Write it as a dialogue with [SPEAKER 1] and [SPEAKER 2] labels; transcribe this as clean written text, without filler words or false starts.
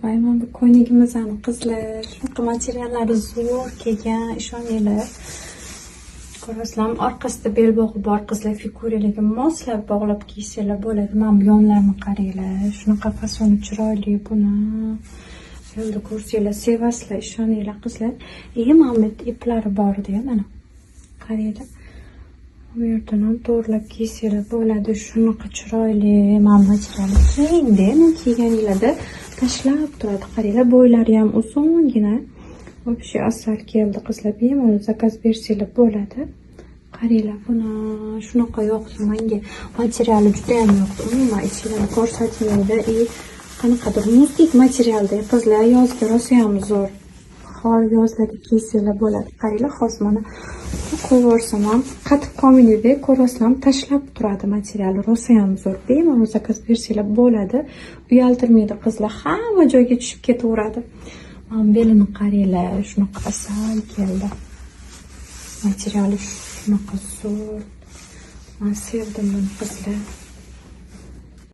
[SPEAKER 1] Voy, mana bu ko'ynagimizni qizlar. Shunaqa materiallari zo'r kelgan, ishoninglar. Ko'rasizlarmi, orqasida belbog'i bor qizlar, figuralarga moslab bog'lab kiysanglar bo'ladi. Mana bu yonlarini qaranglar. Shunaqa fasoni chiroyli buni. Yo'lda ko'rsanglar sevasizlar, ishoninglar qizlar. Mana bu iplari bor edi, mana. Qaranglar. Bu yerdan ham to'g'rilab kiysanglar bo'ladi. Shunaqa chiroyli, mana bu material kiyingda, men kiyganinglarda tashlab turadi. Qaranglar, bo'ylari ham uzungina. Вообще asal keldi qizlar. Bemalol zakaz bersanglar bo'ladi. Qaranglar, buni shunaqa yoqdi menga. Materiali juda ham yoqdi. Umuman ichidan ko'rsatinglar. Qanaqadir muzdek materialda qizlar, yozga rosa ham zo'r. Har yozlarga kiysanglar bo'ladi. Qaranglar, hozir mana qo'yib yuborsam ham qatib qolmaydi, ko'rasizlar, tashlab turadi materiali. Rosa ham zo'r. Bemalol zakaz bersanglar bo'ladi. Uyaltirmaydi qizlar. Hamma joyga tushib ketaveradi. Mana belini qaranglar, shunaqa asal keldi. Materiali shunaqa zo'r. Men sevdim buni qizlar.